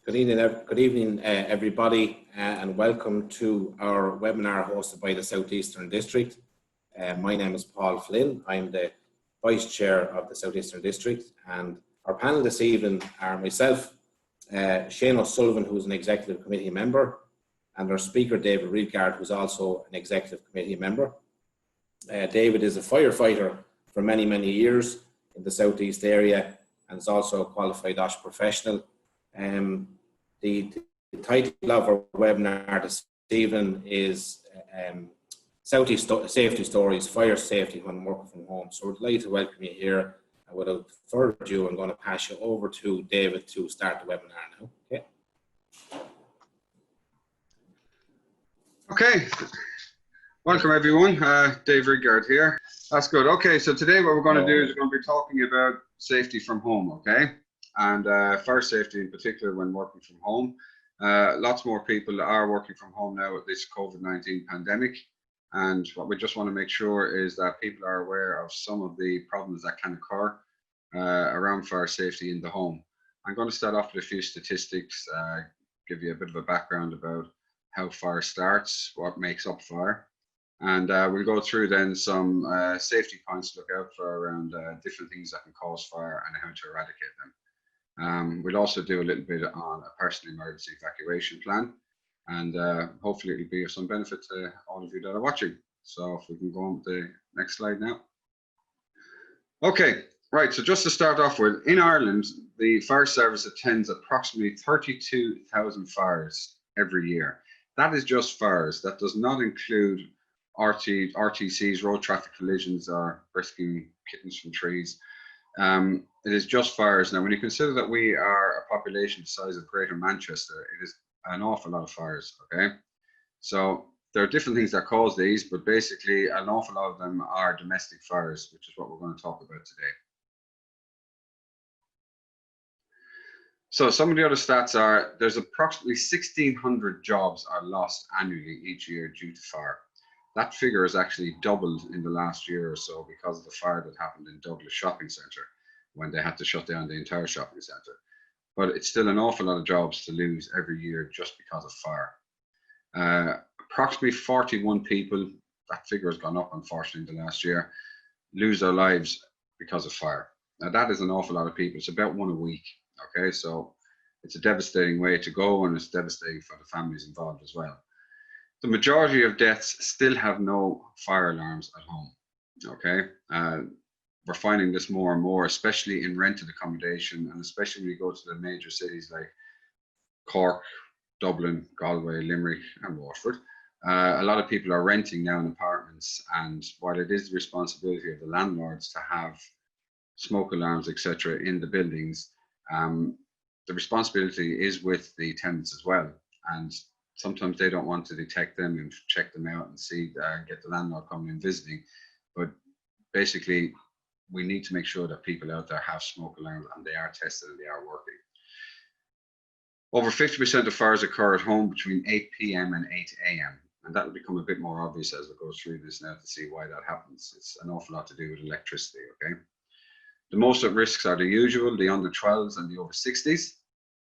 Good evening, everybody, and welcome to our webinar hosted by the Southeastern District. My name is Paul Flynn. I'm the Vice Chair of the Southeastern District, and our panel this evening are myself, Shane O'Sullivan, who's an Executive Committee member, and our speaker, David Reedgard, who's also an Executive Committee member. David is a firefighter for many, many years in the Southeast area and is also a qualified IOSH professional. The title of our webinar this evening is Southeast Safety Stories, Fire Safety when Working from Home. So we're delighted to welcome you here. And without further ado, I'm going to pass you over to David to start the webinar now. Okay, welcome everyone. Dave Reedgard here. That's good. Okay, so today what we're going to do is we're going to be talking about safety from home, okay? And fire safety in particular when working from home. Lots more people are working from home now with this COVID-19 pandemic. And what we just want to make sure is that people are aware of some of the problems that can occur around fire safety in the home. I'm going to start off with a few statistics, give you a bit of a background about how fire starts, what makes up fire. And we'll go through then some safety points to look out for around different things that can cause fire and how to eradicate them. We'll also do a little bit on a personal emergency evacuation plan, and hopefully it'll be of some benefit to all of you that are watching. So if we can go on to the next slide now. Okay, right, so just to start off with, in Ireland, the fire service attends approximately 32,000 fires every year. That is just fires. That does not include RTCs, road traffic collisions, or rescuing kittens from trees. It is just fires. Now, when you consider that we are a population the size of Greater Manchester, it is an awful lot of fires, okay? So there are different things that cause these, but basically an awful lot of them are domestic fires, which is what we're going to talk about today. So some of the other stats are, there's approximately 1,600 jobs are lost annually each year due to fire. That figure has actually doubled in the last year or so because of the fire that happened in Douglas Shopping Centre when they had to shut down the entire shopping centre. But it's still an awful lot of jobs to lose every year just because of fire. Approximately 41 people, that figure has gone up unfortunately in the last year, lose their lives because of fire. Now that is an awful lot of people. It's about one a week, okay? So it's a devastating way to go, and it's devastating for the families involved as well. The majority of deaths still have no fire alarms at home, okay? We're finding this more and more, especially in rented accommodation, and especially when you go to the major cities like Cork, Dublin, Galway, Limerick, and Waterford. A lot of people are renting now in apartments, and while it is the responsibility of the landlords to have smoke alarms, etc., in the buildings, the responsibility is with the tenants as well. And sometimes they don't want to detect them and check them out and see, get the landlord coming and visiting. But basically, we need to make sure that people out there have smoke alarms and they are tested and they are working. Over 50% of fires occur at home between 8 p.m. and 8 a.m. And that will become a bit more obvious as we go through this now to see why that happens. It's an awful lot to do with electricity, okay? The most at risks are the usual, the under 12s and the over 60s,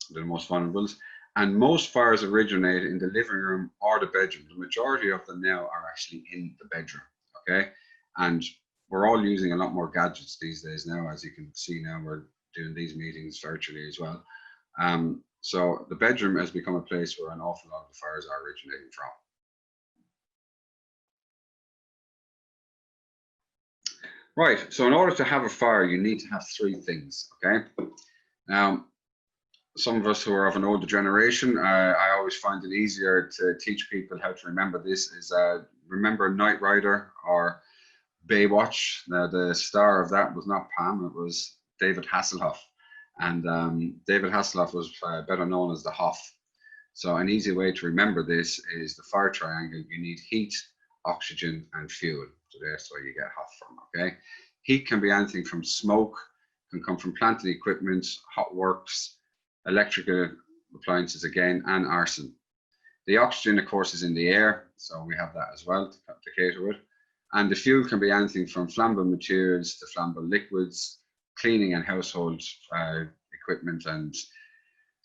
they're the most vulnerable. And most fires originate in the living room or the bedroom. The majority of them now are actually in the bedroom, okay? And we're all using a lot more gadgets these days now. As you can see now, we're doing these meetings virtually as well. So the bedroom has become a place where an awful lot of the fires are originating from. Right, so in order to have a fire, you need to have three things, okay? Now, some of us who are of an older generation, I always find it easier to teach people how to remember this is remember Knight Rider or Baywatch. Now the star of that was not Pam, it was David Hasselhoff. And David Hasselhoff was better known as the Hoff. So an easy way to remember this is the fire triangle. You need heat, oxygen, and fuel. So that's where you get Hoff from, okay? Heat can be anything from smoke, can come from plant and equipment, hot works, electrical appliances again, and arson. The oxygen, of course, is in the air, so we have that as well to cater with. And the fuel can be anything from flammable materials to flammable liquids, cleaning and household equipment, and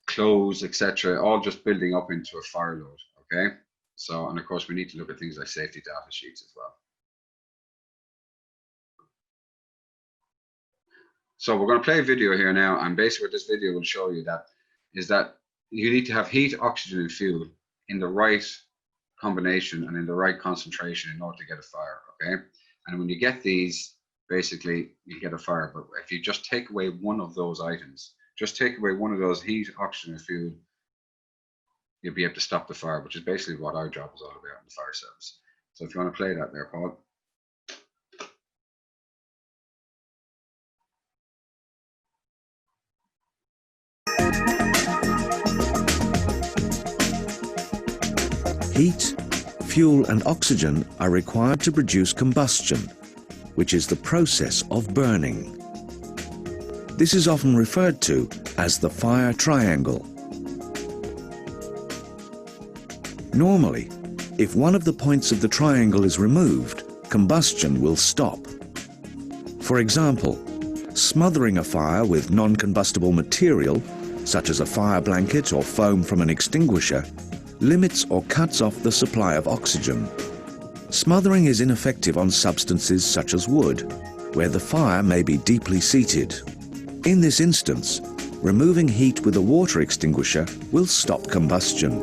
clothes, etc., all just building up into a fire load. Okay, so, and of course we need to look at things like safety data sheets as well. So we're going to play a video here now, and basically what this video will show you that is that you need to have heat, oxygen, and fuel in the right combination and in the right concentration in order to get a fire. Okay, and when you get these, basically you get a fire. But if you just take away one of those items, just take away one of those, heat, oxygen, and fuel, you'll be able to stop the fire, which is basically what our job is all about in the fire service. So if you want to play that there, Paul. Heat, fuel and oxygen are required to produce combustion, which is the process of burning. This is often referred to as the fire triangle. Normally, if one of the points of the triangle is removed, combustion will stop. For example, smothering a fire with non-combustible material, such as a fire blanket or foam from an extinguisher, limits or cuts off the supply of oxygen. Smothering is ineffective on substances such as wood, where the fire may be deeply seated. In this instance, removing heat with a water extinguisher will stop combustion.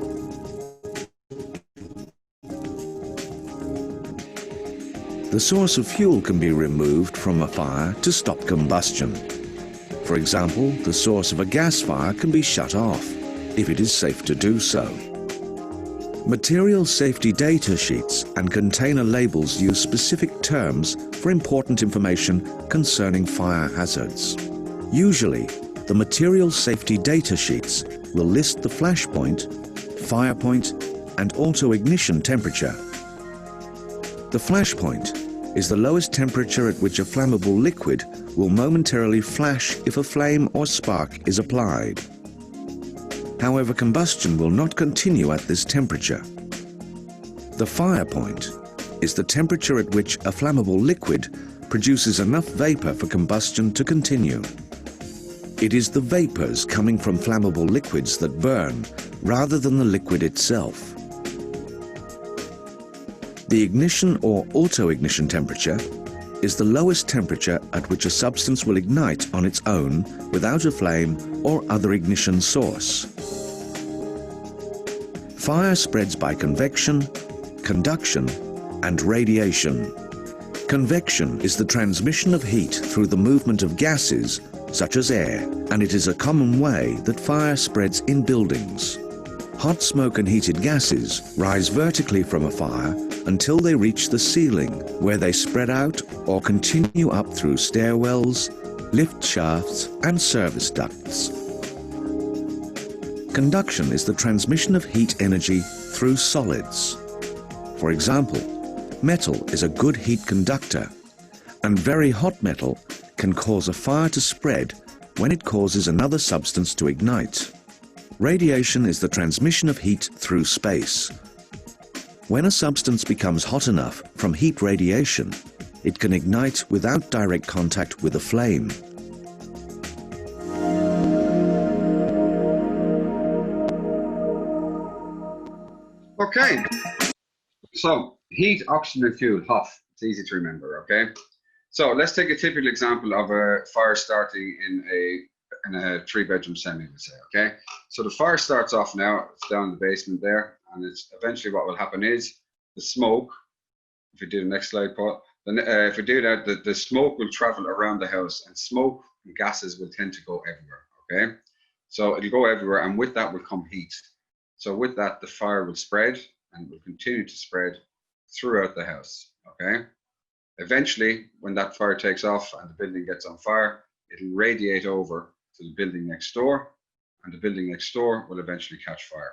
The source of fuel can be removed from a fire to stop combustion. For example, the source of a gas fire can be shut off, if it is safe to do so. Material safety data sheets and container labels use specific terms for important information concerning fire hazards. Usually, the material safety data sheets will list the flash point, fire point, and auto-ignition temperature. The flash point is the lowest temperature at which a flammable liquid will momentarily flash if a flame or spark is applied. However, combustion will not continue at this temperature. The fire point is the temperature at which a flammable liquid produces enough vapor for combustion to continue. It is the vapors coming from flammable liquids that burn, rather than the liquid itself. The ignition or auto-ignition temperature is the lowest temperature at which a substance will ignite on its own without a flame or other ignition source. Fire spreads by convection, conduction, and radiation. Convection is the transmission of heat through the movement of gases, such as air, and it is a common way that fire spreads in buildings. Hot smoke and heated gases rise vertically from a fire until they reach the ceiling, where they spread out or continue up through stairwells, lift shafts, and service ducts. Conduction is the transmission of heat energy through solids. For example, metal is a good heat conductor, and very hot metal can cause a fire to spread when it causes another substance to ignite. Radiation is the transmission of heat through space. When a substance becomes hot enough from heat radiation, it can ignite without direct contact with a flame. Okay, so heat, oxygen, and fuel, HOF. It's easy to remember, okay? So let's take a typical example of a fire starting in a three-bedroom semi, we'll say, okay? So the fire starts off now, it's down in the basement there, and it's eventually what will happen is the smoke, if we do the next slide, Paul, then if we do that, the smoke will travel around the house, and smoke and gases will tend to go everywhere, okay? So it'll go everywhere, and with that will come heat. So with that, the fire will spread and will continue to spread throughout the house, okay? Eventually, when that fire takes off and the building gets on fire, it'll radiate over to the building next door, and the building next door will eventually catch fire.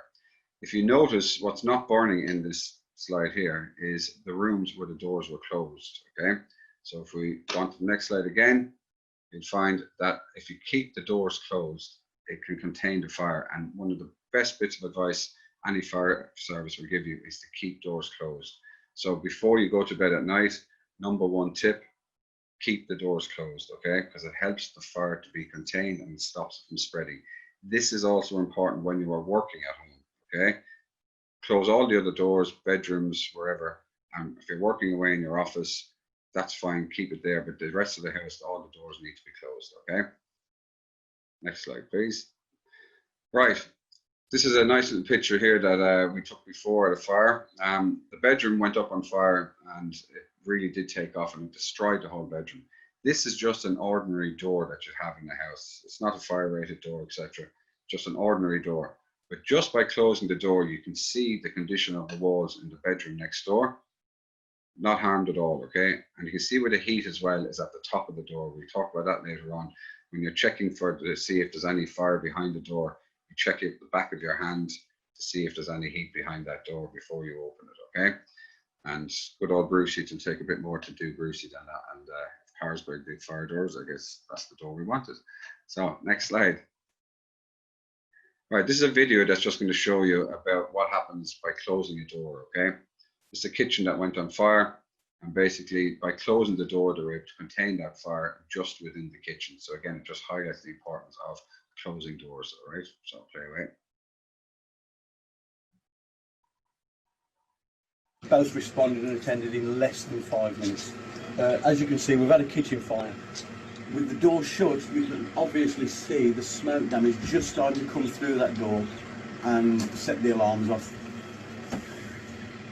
If you notice, what's not burning in this slide here is the rooms where the doors were closed, okay? So if we go on to the next slide again, you'll find that if you keep the doors closed, it can contain the fire. And one of the best bits of advice any fire service will give you is to keep doors closed. So before you go to bed at night, number one tip, keep the doors closed, okay? Because it helps the fire to be contained and it stops it from spreading. This is also important when you are working at home, okay? Close all the other doors, bedrooms, wherever. And if you're working away in your office, that's fine, keep it there, but the rest of the house, all the doors need to be closed, okay? Next slide, please. Right, this is a nice little picture here that we took before at a fire. The bedroom went up on fire and it really did take off and it destroyed the whole bedroom. This is just an ordinary door that you have in the house. It's not a fire rated door, etc. Just an ordinary door. But just by closing the door, you can see the condition of the walls in the bedroom next door. Not harmed at all, okay? And you can see where the heat as well is at the top of the door. We'll talk about that later on. When you're checking to see if there's any fire behind the door, you check it at the back of your hand to see if there's any heat behind that door before you open it, okay? And good old Brucey will take a bit more to do Brucey than that. And Carlsberg did fire doors, I guess that's the door we wanted. So next slide. Right, this is a video that's just going to show you about what happens by closing a door, okay? It's a kitchen that went on fire, and basically by closing the door, they were able to contain that fire just within the kitchen. So again, it just highlights the importance of closing doors, all right? So play away. Both responded and attended in less than 5 minutes. As you can see, we've had a kitchen fire. With the door shut, you can obviously see the smoke damage just starting to come through that door and set the alarms off.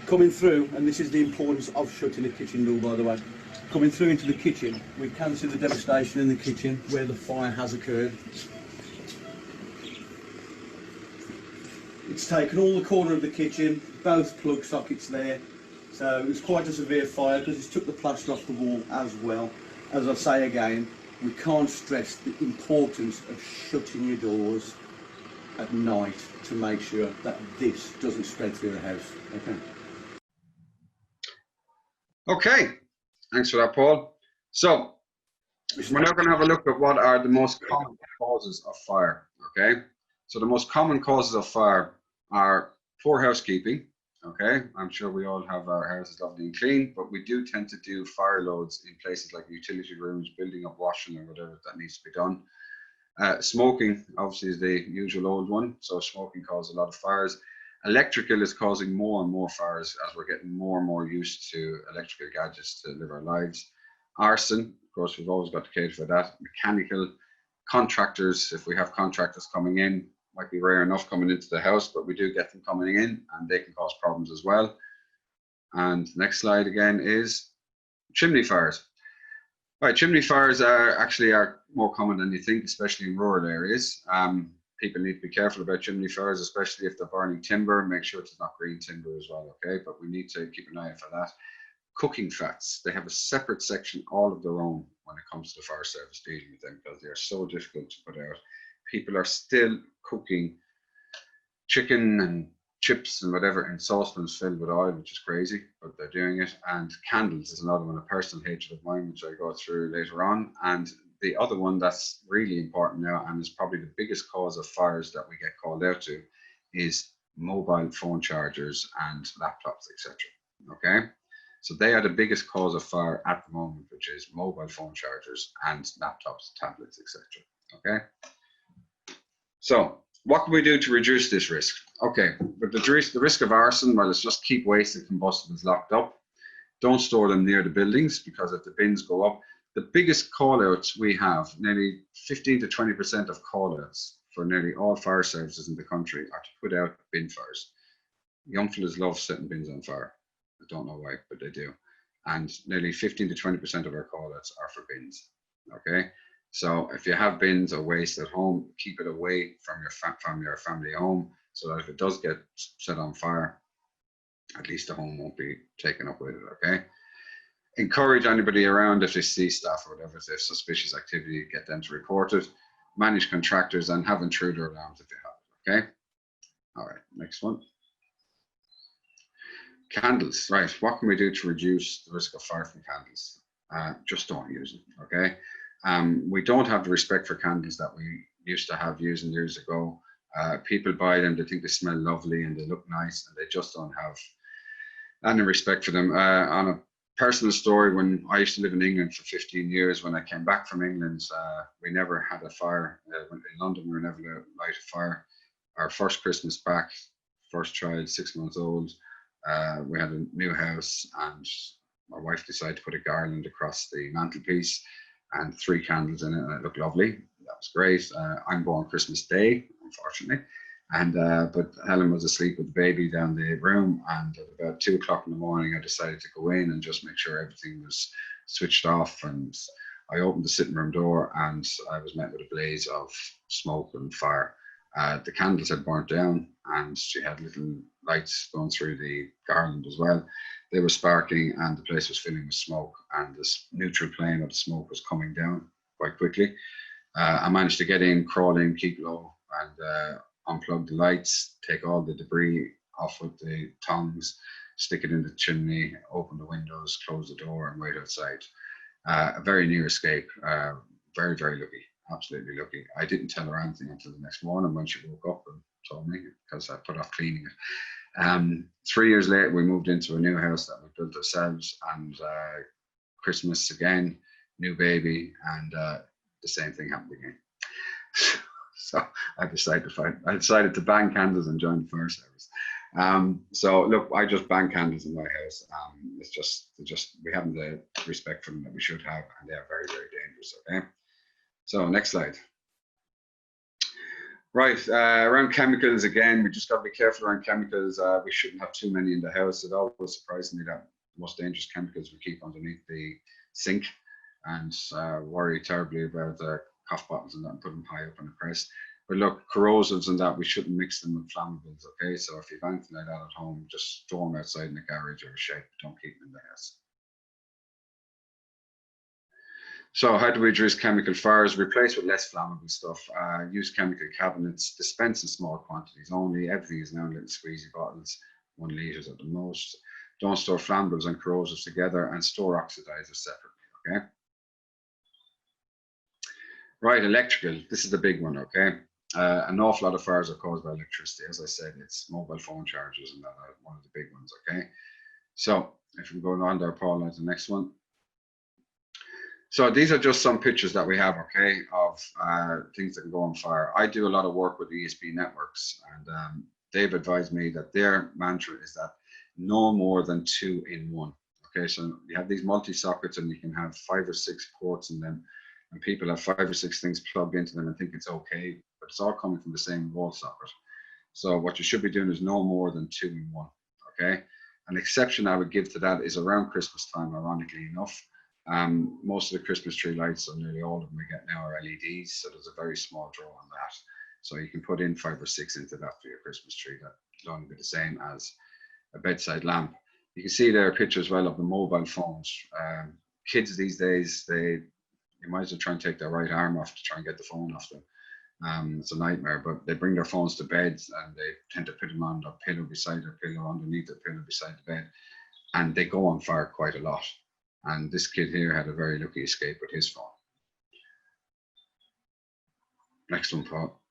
Coming through, and this is the importance of shutting a kitchen door, by the way. Coming through into the kitchen, we can see the devastation in the kitchen where the fire has occurred. It's taken all the corner of the kitchen, both plug sockets there. So it was quite a severe fire because it's took the plaster off the wall as well. As I say again, we can't stress the importance of shutting your doors at night to make sure that this doesn't spread through the house. Okay. Okay, thanks for that, Paul. So we're now going to have a look at what are the most common causes of fire, okay? So the most common causes of fire are poor housekeeping, okay? I'm sure we all have our houses lovely and clean, but we do tend to do fire loads in places like utility rooms, building up washing or whatever that needs to be done. Smoking, obviously, is the usual old one, so smoking causes a lot of fires. Electrical is causing more and more fires as we're getting more and more used to electrical gadgets to live our lives. Arson, of course, we've always got to cater for that. Mechanical, contractors, if we have contractors coming in, might be rare enough coming into the house, but we do get them coming in and they can cause problems as well. And next slide again is chimney fires. Right, chimney fires are more common than you think, especially in rural areas. People need to be careful about chimney fires, especially if they're burning timber. Make sure it's not green timber as well, okay? But we need to keep an eye out for that. Cooking fats, they have a separate section all of their own when it comes to the fire service dealing with them because they are so difficult to put out. People are still cooking chicken and chips and whatever in saucepans filled with oil, which is crazy, but they're doing it. And candles is another one, a personal hatred of mine, which I go through later on. And the other one that's really important now, and is probably the biggest cause of fires that we get called out to, is mobile phone chargers and laptops, etc. Okay, so they are the biggest cause of fire at the moment, which is mobile phone chargers and laptops, tablets, etc. Okay, so what can we do to reduce this risk? Okay, but the risk of arson, well, let's just keep wasted combustibles locked up. Don't store them near the buildings because if the bins go up, the biggest call-outs we have, nearly 15 to 20% of call-outs for nearly all fire services in the country are to put out bin fires. Young fellas love setting bins on fire. I don't know why, but they do. And nearly 15 to 20% of our call-outs are for bins, okay? So if you have bins or waste at home, keep it away from your family home so that if it does get set on fire, at least the home won't be taken up with it, okay? Encourage anybody around if they see staff or whatever, if there's suspicious activity, get them to report it. Manage contractors and have intruder alarms if you have it, okay? All right, next one. Candles, right, what can we do to reduce the risk of fire from candles? Just don't use them, okay? We don't have the respect for candles that we used to have years and years ago. People buy them, they think they smell lovely and they look nice and they just don't have any respect for them. On a personal story, when I used to live in England for 15 years, when I came back from England, we never had a fire. In London, we were never allowed to light a fire. Our first Christmas back, first child, 6 months old, we had a new house, and my wife decided to put a garland across the mantelpiece and 3 candles in it, and it looked lovely. That was great. I'm born Christmas Day, unfortunately. And but Helen was asleep with the baby down the room, and at about 2 o'clock in the morning, I decided to go in and just make sure everything was switched off. And I opened the sitting room door, and I was met with a blaze of smoke and fire. The candles had burnt down, and she had little lights going through the garland as well. They were sparking, and the place was filling with smoke, and this neutral plane of the smoke was coming down quite quickly. I managed to get in, crawl in, keep low, and unplug the lights, take all the debris off with the tongs, stick it in the chimney, open the windows, close the door, and wait outside. A very near escape. Very, very lucky. Absolutely lucky. I didn't tell her anything until the next morning when she woke up and told me, because I put off cleaning it. 3 years later, we moved into a new house that we built ourselves, and Christmas again, new baby, and the same thing happened again. So I decided to ban candles and join the fire service. So look, I just ban candles in my house. It's just we haven't the respect for them that we should have, and they are very, very dangerous. Okay. So next slide. Right, around chemicals again, we just got to be careful around chemicals. We shouldn't have too many in the house. It always surprises me that the most dangerous chemicals we keep underneath the sink, and worry terribly about cough bottles and that, and put them high up on the press. But look, corrosives and that, we shouldn't mix them with flammables, okay? So if you've anything like that at home, just store them outside in the garage or a shed, don't keep them in the house. So how do we reduce chemical fires? Replace with less flammable stuff. Use chemical cabinets. Dispense in small quantities only. Everything is now in little squeezy bottles, 1 litre at the most. Don't store flammables and corrosives together, and store oxidizers separately, okay? Right, electrical. This is the big one, okay? An awful lot of fires are caused by electricity. As I said, it's mobile phone chargers, and that are one of the big ones, okay? So if we go on there, Paul, on the next one. So these are just some pictures that we have, okay, of things that can go on fire. I do a lot of work with ESP networks, and they've advised me that their mantra is that no more than 2 in 1. Okay, so you have these multi-sockets, and you can have 5 or 6 ports in them, and people have 5 or 6 things plugged into them and think it's okay, but it's all coming from the same wall socket. So what you should be doing is no more than 2 in 1, okay? An exception I would give to that is around Christmas time, ironically enough. Most of the Christmas tree lights, or nearly all of them we get now, are LEDs, so there's a very small draw on that. So you can put in 5 or 6 into that for your Christmas tree. That'll only be the same as a bedside lamp. You can see there a picture as well of the mobile phones. Kids these days, you might as well try and take their right arm off to try and get the phone off them. It's a nightmare, but they bring their phones to bed, and they tend to put them on their pillow, beside their pillow, underneath their pillow, beside the bed, and they go on fire quite a lot. And this kid here had a very lucky escape with his phone. Next one, Paul.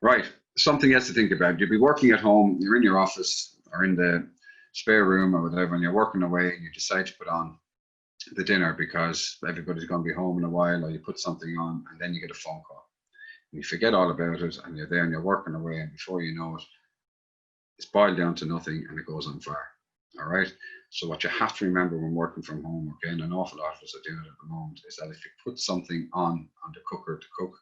Right, something else to think about. You'll be working at home, you're in your office or in the spare room or whatever, and you're working away, and you decide to put on the dinner because everybody's going to be home in a while, or you put something on, and then you get a phone call. And you forget all about it, and you're there and you're working away, and before you know it, it's boiled down to nothing and it goes on fire. All right. So what you have to remember when working from home, okay, and an awful lot of us are doing it at the moment, is that if you put something on the cooker to cook,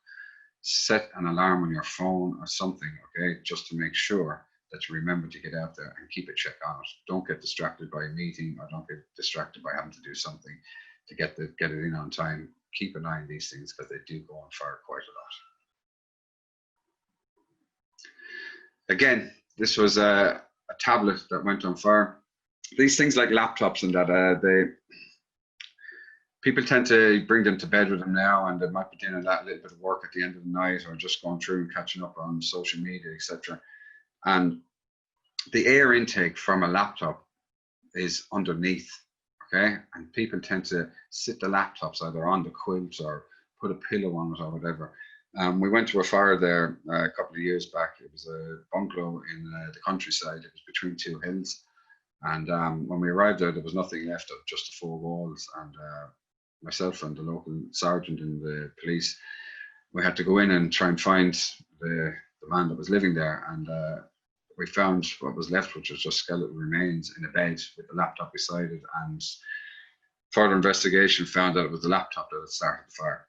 set an alarm on your phone or something, okay, just to make sure that you remember to get out there and keep a check on it. Don't get distracted by a meeting, or don't get distracted by having to do something to get it in on time. Keep an eye on these things, because they do go on fire quite a lot. Again, this was a tablet that went on fire. These things like laptops and that, people tend to bring them to bed with them now, and they might be doing that little bit of work at the end of the night, or just going through and catching up on social media, etc. And the air intake from a laptop is underneath, okay? And people tend to sit the laptops either on the quilt or put a pillow on it or whatever. We went to a fire there a couple of years back. It was a bungalow in the countryside. It was between 2 hills. And when we arrived there was nothing left of just the 4 walls, and myself and the local sergeant and the police, we had to go in and try and find the man that was living there, and we found what was left, which was just skeletal remains in a bed with the laptop beside it, and further investigation found that it was the laptop that had started the fire.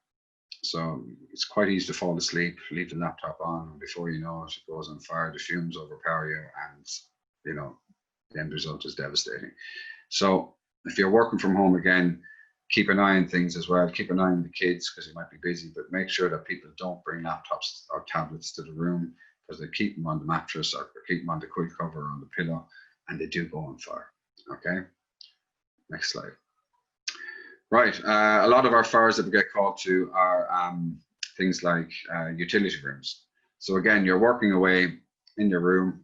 So it's quite easy to fall asleep, leave the laptop on, and before you know it, it goes on fire, the fumes overpower you, and you know, the end result is devastating. So if you're working from home again, keep an eye on things as well. Keep an eye on the kids because you might be busy, but make sure that people don't bring laptops or tablets to the room, because they keep them on the mattress or keep them on the quilt cover or on the pillow, and they do go on fire. Okay, next slide. Right, a lot of our fires that we get called to are things like utility rooms. So again, you're working away in your room,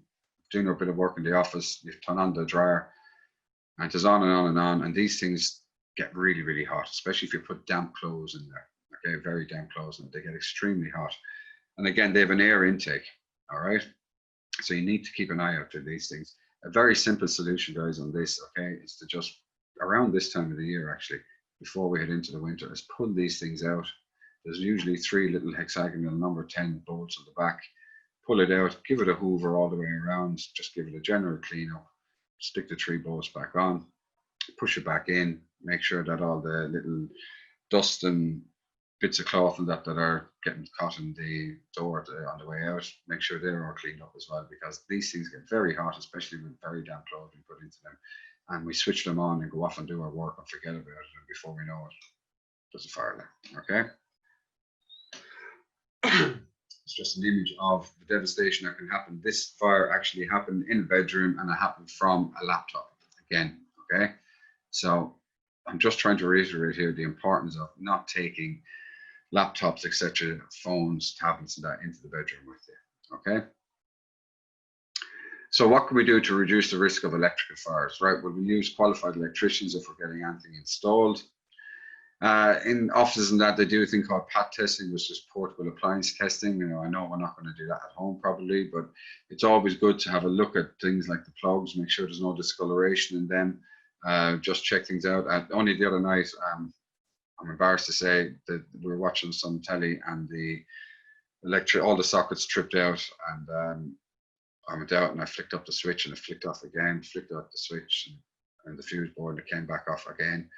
doing a bit of work in the office, you've turned on the dryer, and it goes on and on and on, and these things get really, really hot, especially if you put damp clothes in there. Okay, very damp clothes, and they get extremely hot. And again, they have an air intake, all right? So you need to keep an eye out for these things. A very simple solution, guys, on this, okay, is to just, around this time of the year, actually, before we head into the winter, is pull these things out. There's usually 3 little hexagonal number 10 bolts on the back. Pull it out, give it a hoover all the way around, just give it a general clean up, stick the 3 bolts back on, push it back in, make sure that all the little dust and bits of cloth and that are getting caught in the door on the way out, make sure they're all cleaned up as well, because these things get very hot, especially with very damp clothes we put into them. And we switch them on and go off and do our work and forget about it, and before we know it, there's a fire there, okay? It's just an image of the devastation that can happen. This fire actually happened in a bedroom, and it happened from a laptop again, okay? So I'm just trying to reiterate here the importance of not taking laptops, etc., phones, tablets, and that into the bedroom with you, okay? So what can we do to reduce the risk of electrical fires, right? Well, we use qualified electricians if we're getting anything installed. In offices and that, they do a thing called P.A.S.S testing, which is portable appliance testing. You know, I know we're not going to do that at home probably, but it's always good to have a look at things like the plugs, make sure there's no discoloration in them, just check things out. Only the other night, I'm embarrassed to say that we were watching some telly, and the all the sockets tripped out, and I went out and I flicked up the switch, and it flicked off again, flicked out the switch and the fuse board, and it came back off again.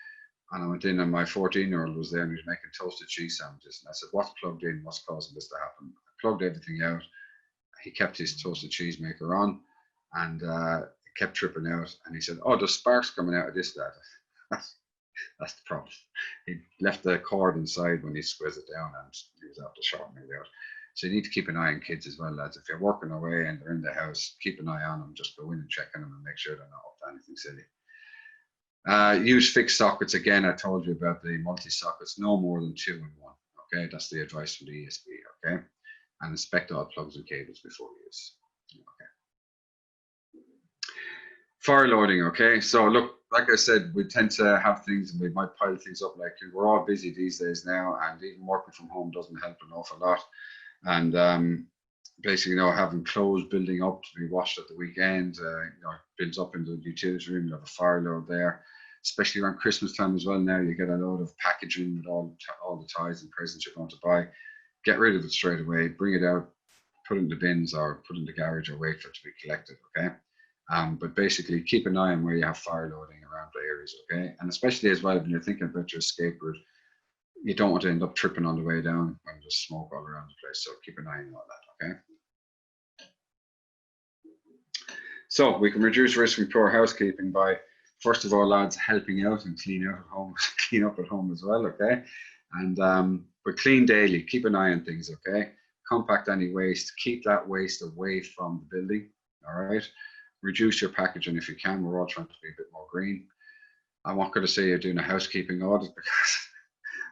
And I went in, and my 14-year-old was there, and he was making toasted cheese sandwiches. And I said, what's plugged in? What's causing this to happen? I plugged everything out. He kept his toasted cheese maker on, and it kept tripping out. And he said, oh, there's sparks coming out of this, Dad. That's the problem. He left the cord inside when he squeezed it down, and he was after shortening it out. So you need to keep an eye on kids as well, lads. If you're working away and they're in the house, keep an eye on them. Just go in and check on them and make sure they're not up to anything silly. Use fixed sockets. Again, I told you about the multi-sockets, no more than 2 in 1. Okay, that's the advice from the ESB. Okay, and inspect all plugs and cables before use. Okay. Fire loading. Okay, so look, like I said, we tend to have things, and we might pile things up. Like, we're all busy these days now, and even working from home doesn't help an awful lot. And basically, you know, having clothes building up to be washed at the weekend, you know, builds up into the utility room. You have a fire load there, especially around Christmas time as well. Now you get a load of packaging with all the ties and presents you're going to buy. Get rid of it straight away. Bring it out, put it in the bins, or put it in the garage, or wait for it to be collected. Okay. But basically, keep an eye on where you have fire loading around the areas. Okay, and especially as well when you're thinking about your escape route, you don't want to end up tripping on the way down when there's smoke all around the place. So keep an eye on all that. Okay. So we can reduce risk from poor housekeeping by, first of all, lads, helping out and clean out at home, clean up at home as well, okay? And but clean daily, keep an eye on things, okay? Compact any waste, keep that waste away from the building, all right? Reduce your packaging if you can. We're all trying to be a bit more green. I'm not going to say you're doing a housekeeping audit, because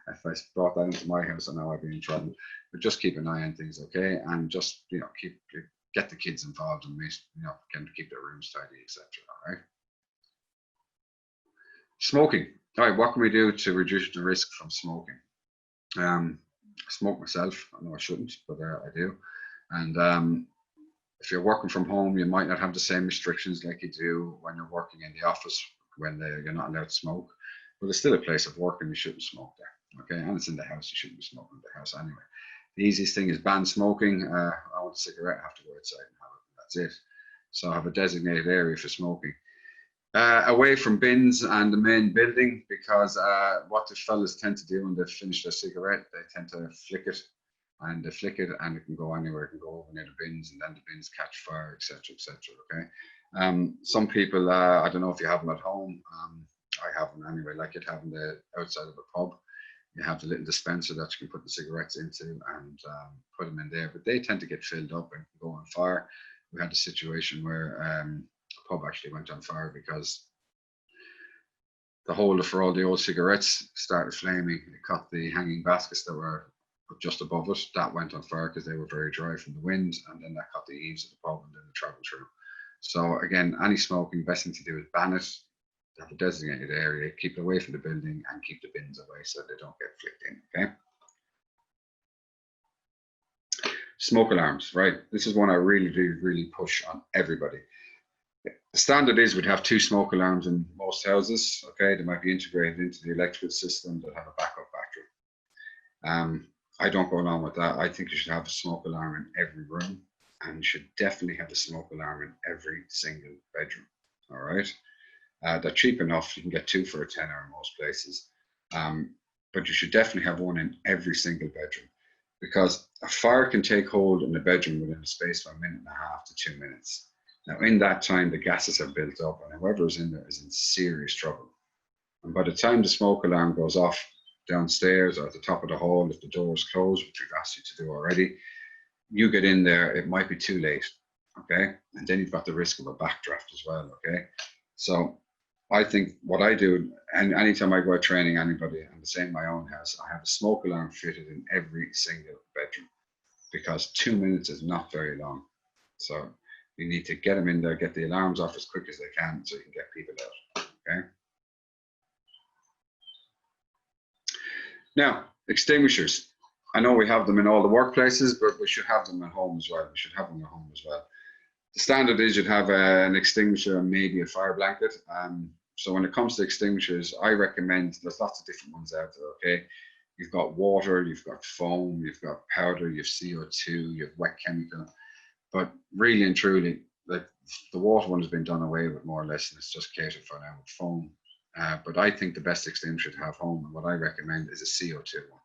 if I brought that into my house, I know I'd be in trouble. But just keep an eye on things, okay? And just, you know, get the kids involved and, you know, get them to keep their rooms tidy, etc. All right. Smoking. All right. What can we do to reduce the risk from smoking? I smoke myself. I know I shouldn't, but I do. And If you're working from home, you might not have the same restrictions like you do when you're working in the office, when you're not allowed to smoke. But it's still a place of work and you shouldn't smoke there. Okay, and it's in the house, you shouldn't be smoking in the house anyway. The easiest thing is ban smoking. I want a cigarette, I have to go outside and have it. That's it. So have a designated area for smoking. Away from bins and the main building, because what the fellas tend to do when they've finished their cigarette, they tend to flick it, and they flick it and it can go anywhere. It can go over near the bins and then the bins catch fire, etc., etc. Okay. Some people, I don't know if you have them at home. I have them anyway, like you'd have in the outside of a pub. You have the little dispenser that you can put the cigarettes into and put them in there, but they tend to get filled up and go on fire. We had a situation where a pub actually went on fire because the holder for all the old cigarettes started flaming. It caught the hanging baskets that were just above it. That went on fire because they were very dry from the wind, and then that caught the eaves of the pub and then the travel through. So again, any smoking, best thing to do is ban it, have a designated area, keep it away from the building, and keep the bins away so they don't get flicked in. Okay. Smoke alarms, right? This is one I really push on everybody. The standard is we'd have 2 smoke alarms in most houses. Okay, they might be integrated into the electrical system that have a backup battery. I don't go along with that. I think you should have a smoke alarm in every room, and you should definitely have a smoke alarm in every single bedroom. All right, they're cheap enough. You can get 2 for a tenner in most places, but you should definitely have one in every single bedroom, because a fire can take hold in the bedroom within a space of 1.5 to 2 minutes. Now, in that time, the gases are built up, and whoever is in there is in serious trouble. And by the time the smoke alarm goes off downstairs or at the top of the hall, if the door is closed, which we've asked you to do already, you get in there, it might be too late. Okay, and then you've got the risk of a backdraft as well. Okay, so I think what I do, and anytime I go out training anybody, and the same in my own house, I have a smoke alarm fitted in every single bedroom, because 2 minutes is not very long. So you need to get them in there, get the alarms off as quick as they can so you can get people out. Okay. Now, extinguishers. I know we have them in all the workplaces, but we should have them at home as well. We should have them at home as well. The standard is you'd have an extinguisher and maybe a fire blanket. So when it comes to extinguishers, I recommend, there's lots of different ones out there, okay? You've got water, you've got foam, you've got powder, you've CO2, you have wet chemical. But really and truly, like, the water one has been done away with more or less, and it's just catered for now with foam. But I think the best extinguisher to have home, and what I recommend, is a CO2 one,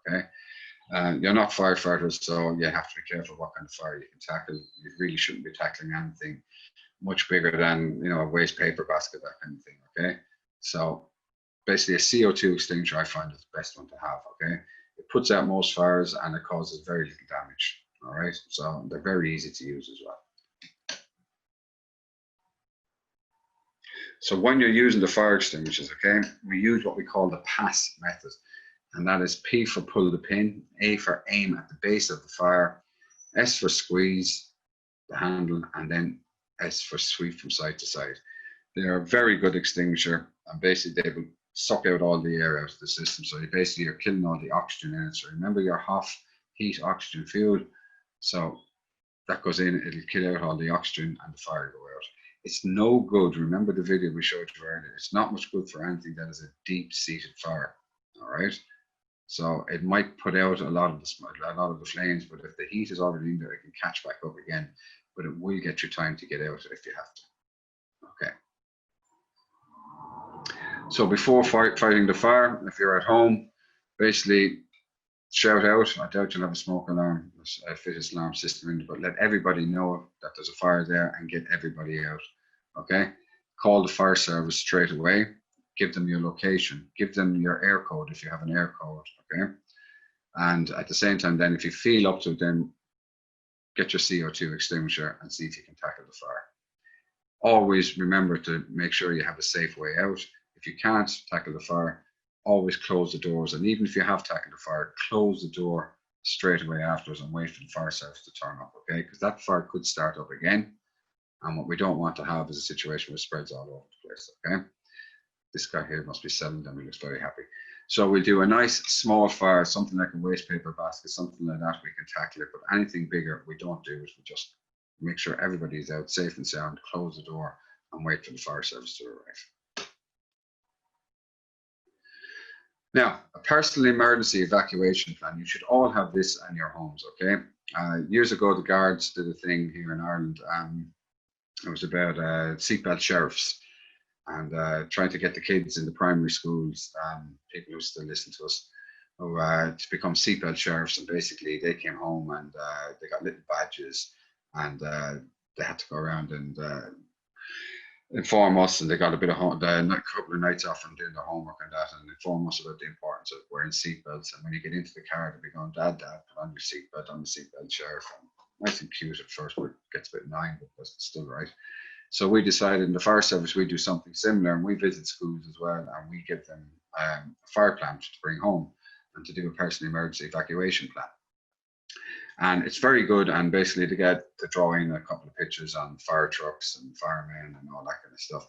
okay? You're not firefighters, so you have to be careful what kind of fire you can tackle. You really shouldn't be tackling anything much bigger than, you know, a waste paper basket, that kind of thing, okay? So basically a CO2 extinguisher I find is the best one to have, okay? It puts out most fires and it causes very little damage, all right? So they're very easy to use as well. So when you're using the fire extinguishers, okay, we use what we call the P.A.S.S method. And that is P for pull the pin, A for aim at the base of the fire, S for squeeze the handle, and then S for sweep from side to side. They're a very good extinguisher, and basically they will suck out all the air out of the system. So you basically are killing all the oxygen in it. So remember your HOF, heat, oxygen, fuel. So that goes in, it'll kill out all the oxygen and the fire go out. It's no good. Remember the video we showed you earlier. It's not much good for anything that is a deep-seated fire. All right. So it might put out a lot of the flames, but if the heat is already in there, it can catch back up again. But it will get you time to get out if you have to. Okay. So before fighting the fire, if you're at home, basically shout out. I doubt you'll have a smoke alarm, a fitted alarm system in, but let everybody know that there's a fire there and get everybody out. Okay. Call the fire service straight away. Give them your location, give them your air code if you have an air code, okay? And at the same time, then if you feel up to it, then get your CO2 extinguisher and see if you can tackle the fire. Always remember to make sure you have a safe way out. If you can't tackle the fire, always close the doors. And even if you have tackled the fire, close the door straight away afterwards and wait for the fire service to turn up, okay? Because that fire could start up again. And what we don't want to have is a situation where it spreads all over the place, okay? This guy here must be settled and he looks very happy. So we'll do a nice small fire, something like a waste paper basket, something like that, we can tackle it. But anything bigger, we don't do it. We just make sure everybody's out safe and sound, close the door, and wait for the fire service to arrive. Now, a personal emergency evacuation plan. You should all have this in your homes, okay? Years ago, the guards did a thing here in Ireland. It was about seatbelt sheriffs and trying to get the kids in the primary schools, people who still listen to us, to become seatbelt sheriffs. And basically, they came home and they got little badges, and they had to go around and inform us, and they got a bit of a couple of nights off from doing their homework and that, and inform us about the importance of wearing seatbelts. And when you get into the car, they'll be going, Dad, put on your seatbelt, I'm the seatbelt sheriff. And nice and cute at first, but it gets a bit annoying, but that's still right. So we decided in the fire service we do something similar, and we visit schools as well, and we give them a fire plan to bring home and to do a personal emergency evacuation plan. And it's very good, and basically they get to draw in a couple of pictures on fire trucks and firemen and all that kind of stuff.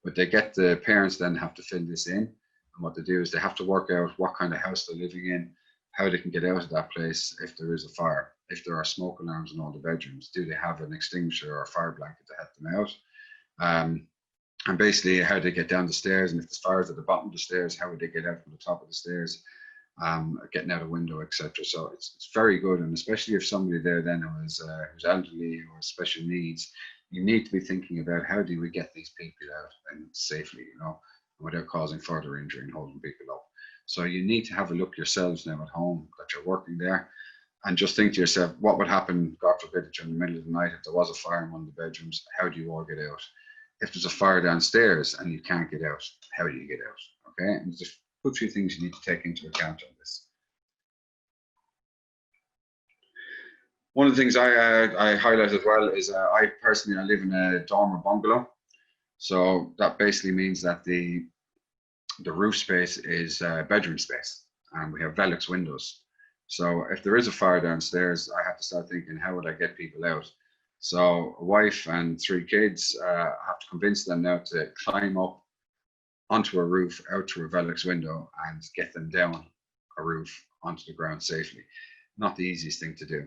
But they get the parents then have to fill this in, and what they do is they have to work out what kind of house they're living in, how they can get out of that place if there is a fire, if there are smoke alarms in all the bedrooms, do they have an extinguisher or a fire blanket to help them out, and basically how they get down the stairs, and if there's fires at the bottom of the stairs, how would they get out from the top of the stairs, getting out a window, etc. So it's very good, and especially if somebody there then who's elderly or special needs, you need to be thinking about how do we get these people out and safely, you know, without causing further injury and holding people up. So you need to have a look yourselves now at home that you're working there, and just think to yourself, what would happen, God forbid, in the middle of the night if there was a fire in one of the bedrooms? How do you all get out? If there's a fire downstairs and you can't get out, how do you get out? Okay, and just a few things you need to take into account on this. One of the things I highlight as well is I personally live in a dormer bungalow. So that basically means that the roof space is bedroom space, and we have Velux windows. So if there is a fire downstairs, I have to start thinking, how would I get people out? So a wife and 3 kids, I have to convince them now to climb up onto a roof, out to a Velux window, and get them down a roof onto the ground safely. Not the easiest thing to do.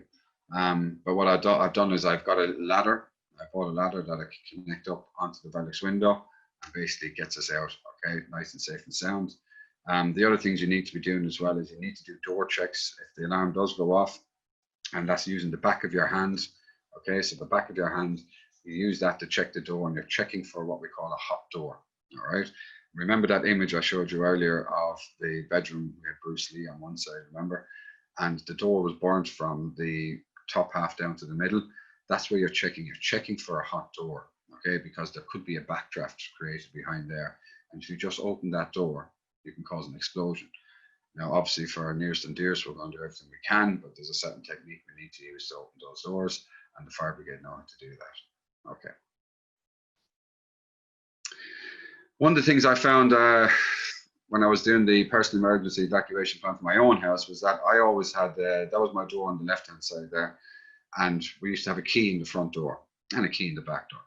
But what I've done is I've got a ladder. I bought a ladder that I can connect up onto the Velux window, and basically gets us out, okay, nice and safe and sound. The other things you need to be doing as well is you need to do door checks if the alarm does go off, and that's using the back of your hand. Okay, so the back of your hand, you use that to check the door, and you're checking for what we call a hot door. All right. Remember that image I showed you earlier of the bedroom? We had Bruce Lee on one side, remember? And the door was burnt from the top half down to the middle. That's where you're checking. You're checking for a hot door, okay? Because there could be a backdraft created behind there. And if you just open that door, you can cause an explosion. Now, obviously, for our nearest and dearest, we're going to do everything we can, but there's a certain technique we need to use to open those doors, and the fire brigade know how to do that. Okay. One of the things I found when I was doing the personal emergency evacuation plan for my own house was that I always had, that was my door on the left-hand side there, and we used to have a key in the front door and a key in the back door,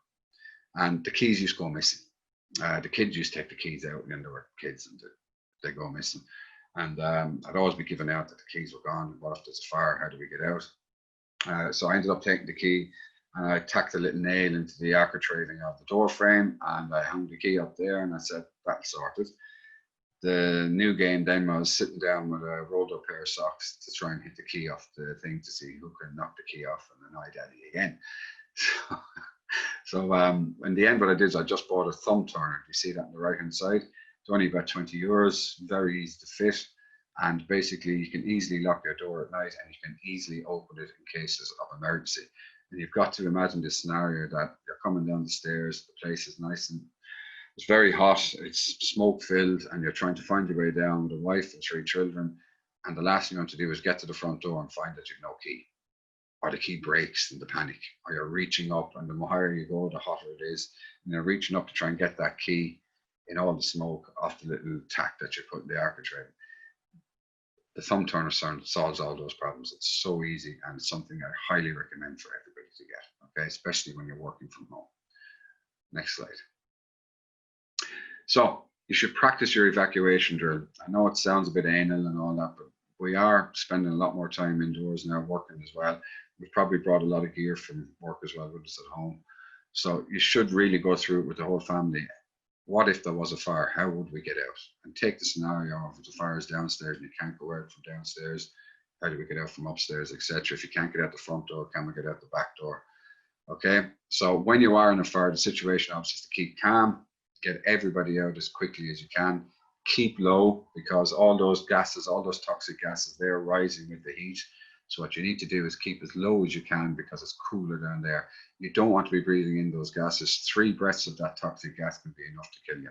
and the keys used to go missing. The kids used to take the keys out, and there were kids, and they go missing. And I'd always be given out that the keys were gone. What if there's a fire? How do we get out? So I ended up taking the key, and I tacked a little nail into the architrave of the door frame, and I hung the key up there, and I said, that's sorted. The new game then was sitting down with a rolled up pair of socks to try and hit the key off the thing to see who can knock the key off and annoy daddy again. So in the end, what I did is I just bought a thumb turner. You see that on the right hand side? It's only about 20 euros, very easy to fit. And basically you can easily lock your door at night, and you can easily open it in cases of emergency. And you've got to imagine this scenario that you're coming down the stairs, the place is nice and it's very hot, it's smoke filled, and you're trying to find your way down with a wife and 3 children. And the last thing you want to do is get to the front door and find that you've no key, or the key breaks in the panic, or you're reaching up, and the higher you go, the hotter it is. And you're reaching up to try and get that key in all the smoke off the little tack that you put in the architrave. The thumb turner solves all those problems. It's so easy, and it's something I highly recommend for everybody to get, okay, especially when you're working from home. Next slide. So you should practice your evacuation drill. I know it sounds a bit anal and all that, but we are spending a lot more time indoors now working as well. We've probably brought a lot of gear from work as well with us at home. So you should really go through it with the whole family. What if there was a fire? How would we get out? And take the scenario of if the fire is downstairs and you can't go out from downstairs, how do we get out from upstairs, etc. If you can't get out the front door, can we get out the back door? Okay, so when you are in a fire, the situation obviously is to keep calm, get everybody out as quickly as you can, keep low, because all those gases, all those toxic gases, they're rising with the heat. So what you need to do is keep as low as you can because it's cooler down there. You don't want to be breathing in those gases. 3 breaths of that toxic gas can be enough to kill you.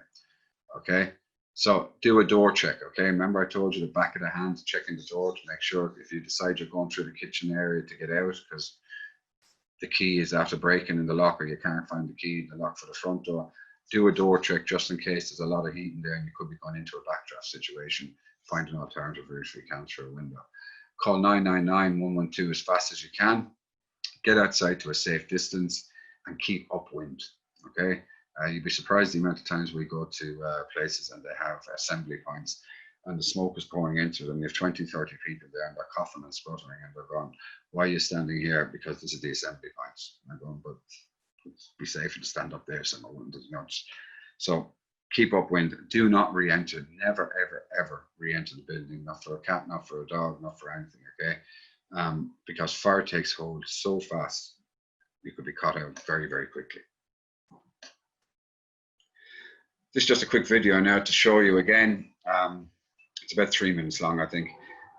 Okay, so do a door check. Okay, remember I told you the back of the hand, checking the door to make sure if you decide you're going through the kitchen area to get out, because the key is after breaking in the lock or you can't find the key in the lock for the front door. Do a door check just in case there's a lot of heat in there and you could be going into a backdraft situation. Find an alternative route if you can through a window. Call 999 112 as fast as you can. Get outside to a safe distance and keep upwind. Okay, you'd be surprised the amount of times we go to places and they have assembly points and the smoke is pouring into them. You have 20, 30 people there and they're coughing and spluttering and they're going, why are you standing here? Because this is the assembly points. And I'm going, but it'd be safer to stand up there. So keep upwind. Do not re-enter. Never, ever, ever re-enter the building. Not for a cat, not for a dog, not for anything. Okay, because fire takes hold so fast, you could be caught out very, very quickly. This is just a quick video now to show you again. It's about 3 minutes long, I think,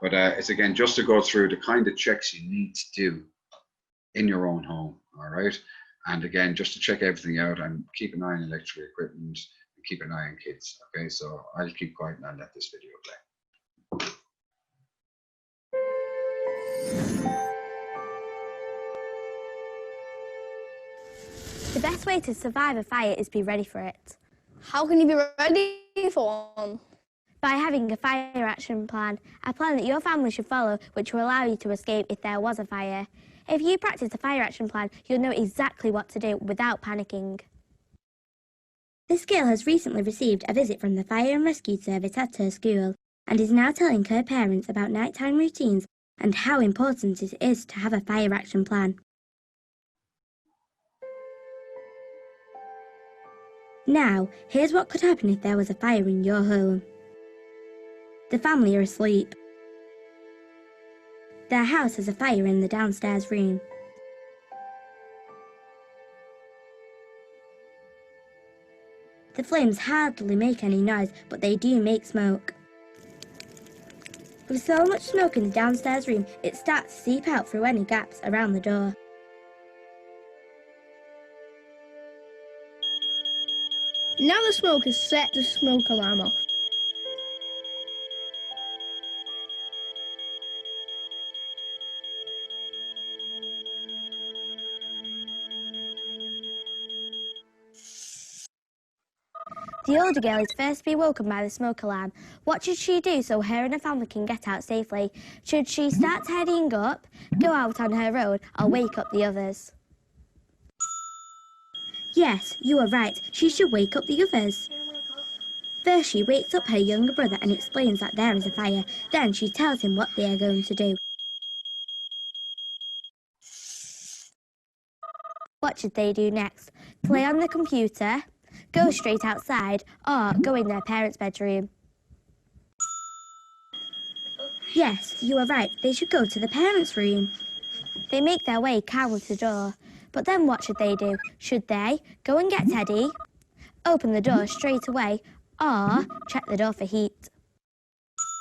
but it's again just to go through the kind of checks you need to do in your own home. All right, and again just to check everything out and keep an eye on electrical equipment and keep an eye on kids. Okay, so I'll keep quiet and I'll let this video play. The best way to survive a fire is be ready for it. How can you be ready for one? By having a fire action plan, a plan that your family should follow which will allow you to escape if there was a fire. If you practice a fire action plan, you'll know exactly what to do without panicking. This girl has recently received a visit from the Fire and Rescue Service at her school and is now telling her parents about nighttime routines and how important it is to have a fire action plan. Now, here's what could happen if there was a fire in your home. The family are asleep. Their house has a fire in the downstairs room. The flames hardly make any noise, but they do make smoke. With so much smoke in the downstairs room, it starts to seep out through any gaps around the door. Now the smoke has set the smoke alarm off. The older girl is first to be woken by the smoke alarm. What should she do so her and her family can get out safely? Should she start tidying up, go out on her own, or wake up the others? Yes, you are right. She should wake up the others. First, she wakes up her younger brother and explains that there is a fire. Then she tells him what they are going to do. What should they do next? Play on the computer, go straight outside, or go in their parents' bedroom? Yes, you are right. They should go to the parents' room. They make their way calmly to the door. But then what should they do? Should they go and get Teddy, open the door straight away, or check the door for heat?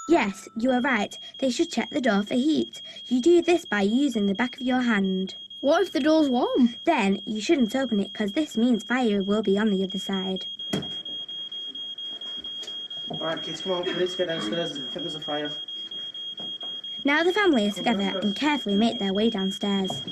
Yes, you are right. They should check the door for heat. You do this by using the back of your hand. What if the door's warm? Then you shouldn't open it because this means fire will be on the other side. Alright kids, come on, let's get downstairs and think there's a fire. Now the family is together and carefully make their way downstairs.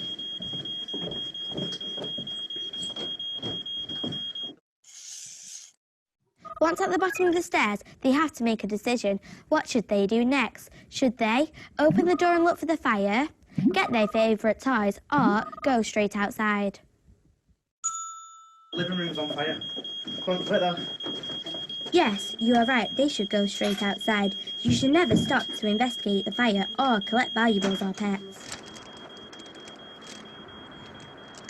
Once at the bottom of the stairs, they have to make a decision. What should they do next? Should they open the door and look for the fire, get their favourite toys, or go straight outside? Living room's on fire. Come on, put it down. Yes, you are right. They should go straight outside. You should never stop to investigate the fire or collect valuables or pets.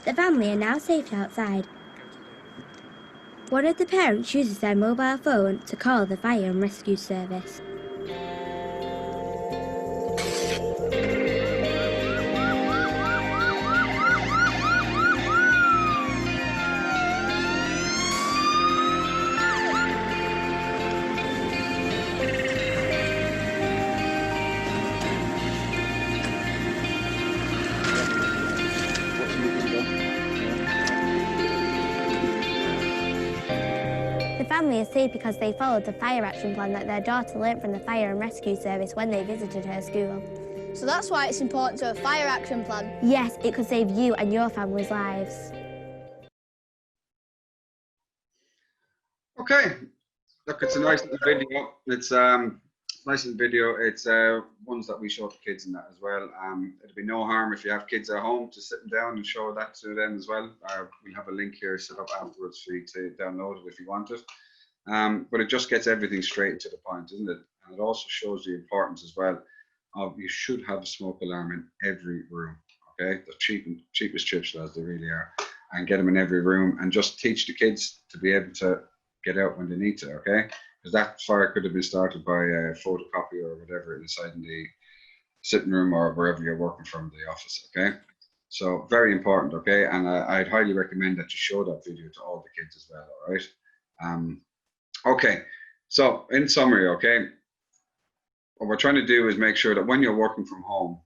The family are now safe outside. One of the parents uses their mobile phone to call the fire and rescue service. The family is safe because they followed the fire action plan that their daughter learnt from the fire and rescue service when they visited her school. So that's why it's important to have a fire action plan. Yes, it could save you and your family's lives. Okay, look, it's a nice little video. It's nice little video. It's ones that we show to kids and that as well. It'd be no harm if you have kids at home to sit them down and show that to them as well. We'll have a link here set up afterwards for you to download it if you want it. But it just gets everything straight to the point, isn't it? And it also shows the importance as well of you should have a smoke alarm in every room. Okay, the cheapest chips as they really are, and get them in every room and just teach the kids to be able to get out when they need to. Okay, because that fire could have been started by a photocopy or whatever inside in the sitting room or wherever you're working from, the office. Okay, so very important. Okay, and I'd highly recommend that you show that video to all the kids as well. All right. Okay, so in summary, okay, what we're trying to do is make sure that when you're working from home,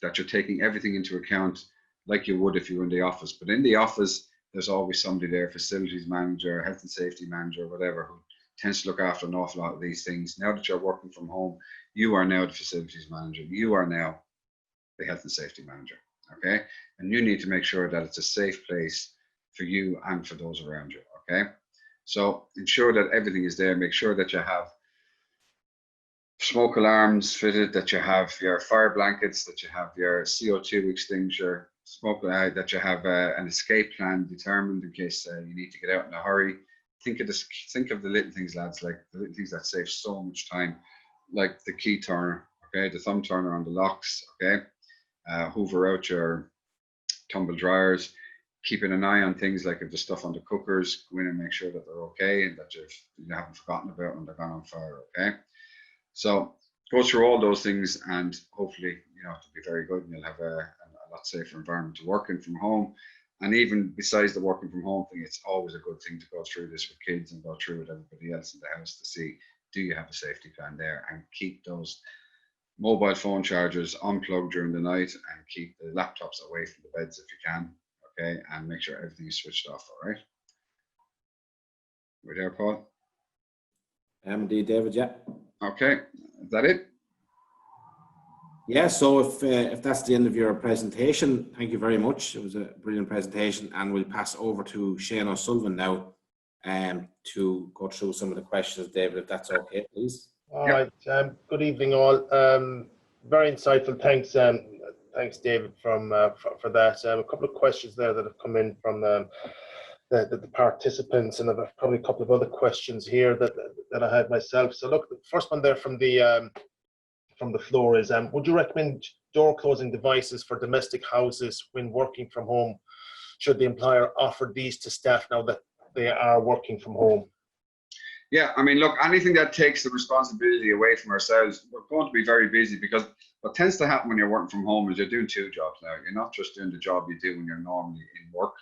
that you're taking everything into account like you would if you were in the office. But in the office, there's always somebody there, facilities manager, health and safety manager, whatever, who tends to look after an awful lot of these things. Now that you're working from home, you are now the facilities manager. You are now the health and safety manager, okay? And you need to make sure that it's a safe place for you and for those around you, okay? So ensure that everything is there. Make sure that you have smoke alarms fitted, that you have your fire blankets, that you have your CO2 extinguisher, that you have an escape plan determined in case you need to get out in a hurry. Think of this. Think of the little things, lads, like the little things that save so much time, like the key turner, okay, the thumb turner on the locks, okay, hoover out your tumble dryers, keeping an eye on things like if there's stuff on the cookers, go in and make sure that they're okay and that you haven't forgotten about when they're gone on fire, okay? So go through all those things and hopefully, it'll be very good and you'll have a lot safer environment to work in from home. And even besides the working from home thing, it's always a good thing to go through this with kids and go through with everybody else in the house to see, do you have a safety plan there, and keep those mobile phone chargers unplugged during the night and keep the laptops away from the beds if you can, okay, and make sure everything is switched off, all right? We're there, Paul? Indeed, David, yeah. Okay, is that it? Yeah, so if that's the end of your presentation, thank you very much. It was a brilliant presentation, and we'll pass over to Shane O'Sullivan now to go through some of the questions, David, if that's okay, please. All right. Good evening, all. Very insightful. Thanks, thanks, David, for that. A couple of questions there that have come in from the participants, and I've probably a couple of other questions here that I had myself. So, look, the first one there from the floor is: would you recommend door closing devices for domestic houses when working from home? Should the employer offer these to staff now that they are working from home? Yeah, I mean, look, anything that takes the responsibility away from ourselves, we're going to be very busy, because what tends to happen when you're working from home is you're doing two jobs now. You're not just doing the job you do when you're normally in work.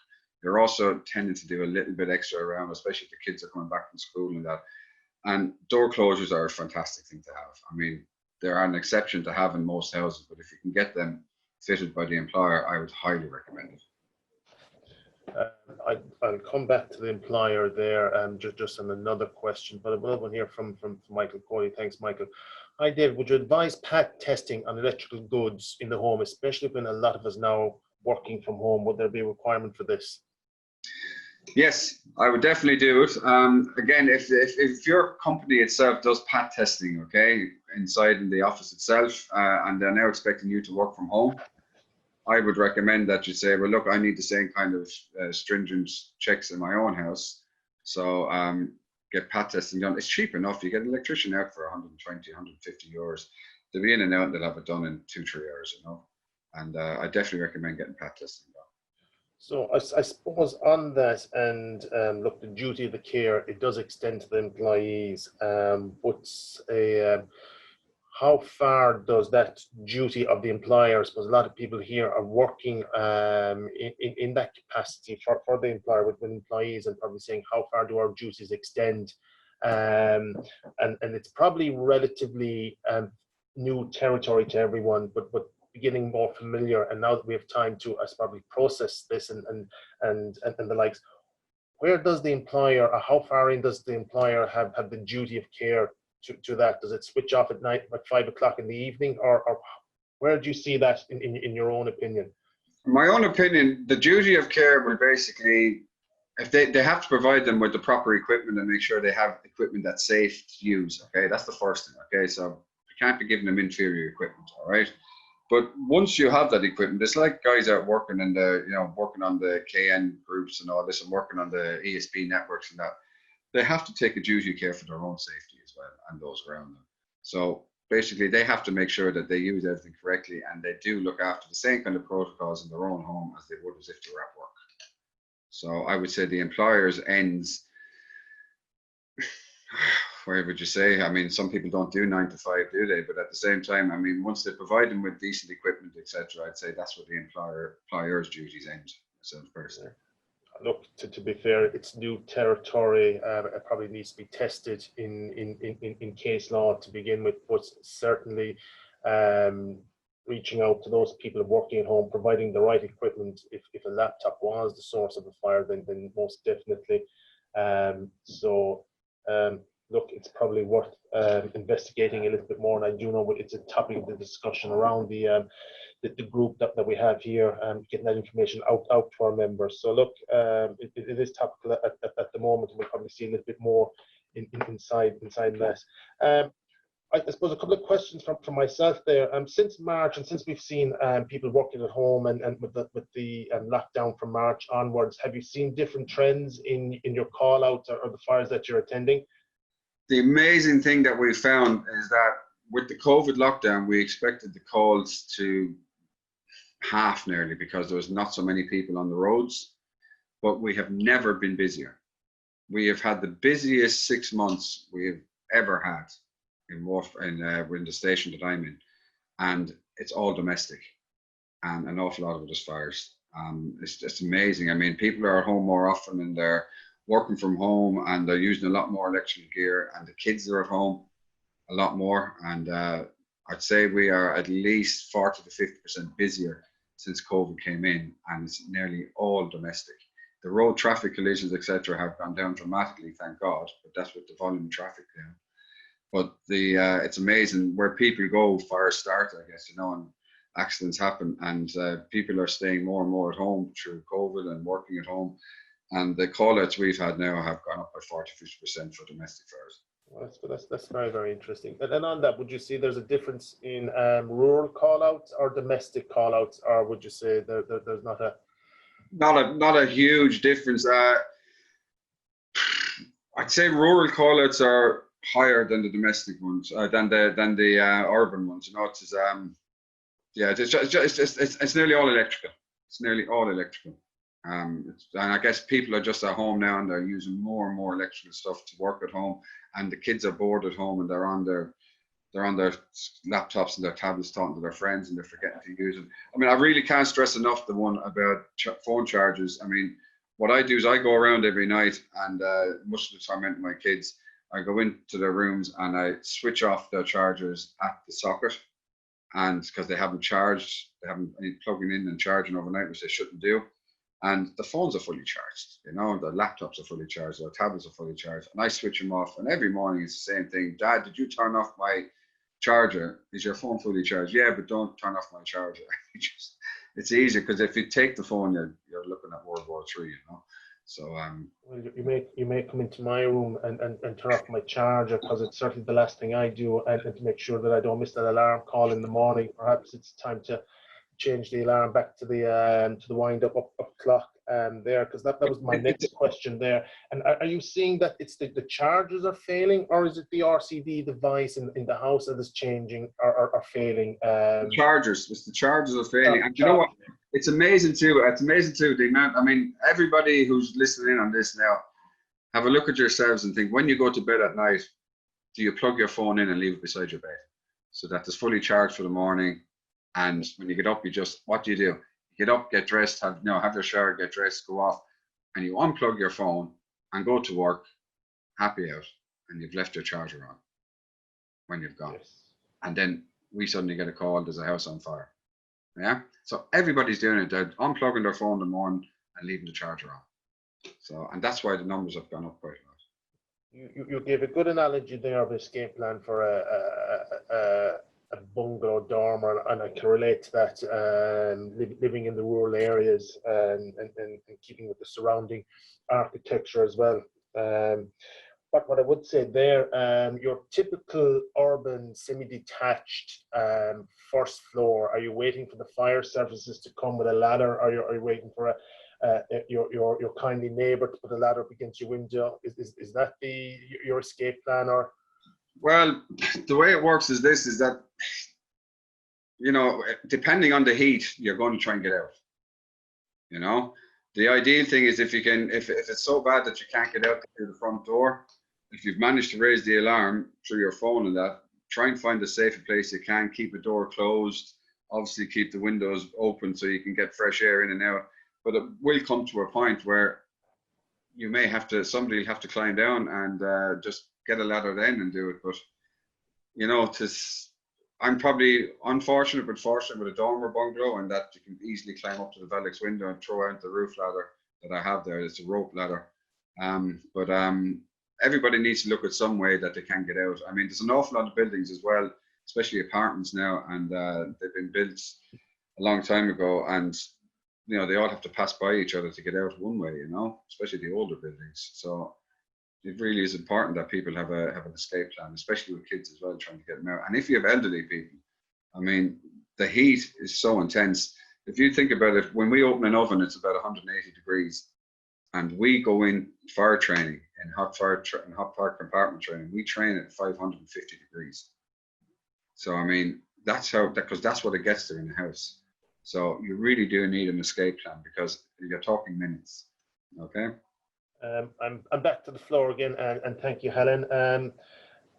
You're also tending to do a little bit extra around, especially if the kids are coming back from school and that. And door closures are a fantastic thing to have. I mean, they're an exception to have in most houses, but if you can get them fitted by the employer, I would highly recommend it. I'll come back to the employer there just on another question, but another one here from Michael Corey. Thanks, Michael. Hi, David. Would you advise PAT testing on electrical goods in the home, especially when a lot of us now working from home? Would there be a requirement for this? Yes, I would definitely do it. Again, if your company itself does PAT testing, okay, inside in the office itself, and they're now expecting you to work from home, I would recommend that you say, well, look, I need the same kind of stringent checks in my own house. So get PAT testing done. It's cheap enough. You get an electrician out for 120, 150 euros. They'll be in and out and they'll have it done in 2-3 hours, you know. And I definitely recommend getting PAT testing done. So I suppose on that, and look, the duty of the care, it does extend to the employees, but how far does that duty of the employer, I suppose a lot of people here are working in that capacity for the employer with employees, and probably saying how far do our duties extend, and it's probably relatively new territory to everyone, but beginning more familiar, and now that we have time to probably process this and the likes, where does the employer, or how far in does the employer have the duty of care to that? Does it switch off at night at 5 o'clock in the evening, or where do you see that in your own opinion? In my own opinion, the duty of care will basically, if they have to provide them with the proper equipment and make sure they have equipment that's safe to use. Okay, that's the first thing. Okay, so you can't be giving them inferior equipment. All right. But once you have that equipment, it's like guys out working in the, working on the KN groups and all this, and working on the ESP networks and that. They have to take a duty of care for their own safety as well and those around them. So basically, they have to make sure that they use everything correctly, and they do look after the same kind of protocols in their own home as they would as if they were at work. So I would say the employer's ends. Where would you say? I mean, some people don't do 9 to 5, do they? But at the same time, I mean, once they provide them with decent equipment, etc., I'd say that's where the employer's duties end. Myself personally. Look, to be fair, it's new territory. It probably needs to be tested in case law to begin with, but certainly reaching out to those people working at home, providing the right equipment. If a laptop was the source of a fire, then most definitely. Look, it's probably worth investigating a little bit more, and I do know it's a topic of the discussion around the group that we have here, getting that information out to our members. So look, it is topical at the moment, and we'll probably see a little bit more inside that. I suppose a couple of questions from myself there. Since March, and since we've seen people working at home and with the lockdown from March onwards, have you seen different trends in your call outs or the fires that you're attending? The amazing thing that we found is that with the COVID lockdown, we expected the calls to half nearly because there was not so many people on the roads, but we have never been busier. We have had the busiest 6 months we have ever had in the station that I'm in, and it's all domestic, and an awful lot of it is fires. It's just amazing. I mean, people are at home more often, and they're working from home, and they're using a lot more electrical gear, and the kids are at home a lot more. And I'd say we are at least 40 to 50% busier since COVID came in, and it's nearly all domestic. The road traffic collisions, etc., have gone down dramatically, thank God, but that's with the volume of traffic down. But it's amazing where people go, fires start, I guess, and accidents happen, and people are staying more and more at home through COVID and working at home. And the call-outs we've had now have gone up by 40–50% for domestic fires. Well, that's very, very interesting. And on that, would you see there's a difference in rural call-outs or domestic call-outs, or would you say there's not a... Not a huge difference. I'd say rural call-outs are higher than the domestic ones, than the urban ones. It's nearly all electrical. It's nearly all electrical. And I guess people are just at home now, and they're using more and more electrical stuff to work at home, and the kids are bored at home, and they're on their laptops and their tablets talking to their friends, and they're forgetting to use them. I mean, I really can't stress enough the one about phone chargers. I mean, what I do is I go around every night, and most of the time, my kids, I go into their rooms and I switch off their chargers at the socket, and because they haven't charged, they haven't been plugging in and charging overnight, which they shouldn't do. And the phones are fully charged, the laptops are fully charged, their tablets are fully charged, and I switch them off. And every morning it's the same thing. Dad, did you turn off my charger? Is your phone fully charged? Yeah, but don't turn off my charger. It's easier, because if you take the phone, you're looking at World War III, So well, you may come into my room and turn off my charger, because it's certainly the last thing I do, and to make sure that I don't miss that alarm call in the morning. Perhaps it's time to change the alarm back to the wind up clock there, because that was my next question there. And are you seeing that it's the chargers are failing, or is it the RCD device in the house that is changing are failing? The chargers, it's the chargers are failing. And you know what? It's amazing too. It's amazing too, the amount. I mean, everybody who's listening in on this now, have a look at yourselves and think, when you go to bed at night, do you plug your phone in and leave it beside your bed so that it's fully charged for the morning? And when you get up, what do? You get up, get dressed, have your shower, get dressed, go off, and you unplug your phone and go to work, happy out, and you've left your charger on when you've gone. Yes. And then we suddenly get a call, there's a house on fire. Yeah. So everybody's doing it. They're unplugging their phone in the morning and leaving the charger on. So, and that's why the numbers have gone up quite a lot. You gave a good analogy there of escape plan for a bungalow dormer, and I can relate to that, living in the rural areas and keeping with the surrounding architecture as well. But what I would say there, your typical urban semi-detached first floor, are you waiting for the fire services to come with a ladder? Are you waiting for your kindly neighbour to put a ladder up against your window? Is that your escape plan? Or? Well, the way it works is that, depending on the heat, you're going to try and get out. The ideal thing is if it's so bad that you can't get out through the front door, if you've managed to raise the alarm through your phone and that, try and find a safer place you can. Keep the door closed. Obviously, keep the windows open so you can get fresh air in and out. But it will come to a point where you may somebody will have to climb down and just get a ladder then and do it. But I'm probably unfortunate but fortunate with a dormer bungalow, and that you can easily climb up to the Velux window and throw out the roof ladder that I have there. It's a rope ladder. But everybody needs to look at some way that they can get out. I mean, there's an awful lot of buildings as well, especially apartments now, and they've been built a long time ago, and they all have to pass by each other to get out one way, especially the older buildings. So it really is important that people have an escape plan, especially with kids as well, trying to get them out. And if you have elderly people, I mean, the heat is so intense. If you think about it, when we open an oven, it's about 180 degrees. And we go in fire training, in hot fire compartment training, we train at 550 degrees. So, I mean, because that's what it gets to in the house. So you really do need an escape plan, because you're talking minutes. Okay. I'm back to the floor again, and thank you, Helen.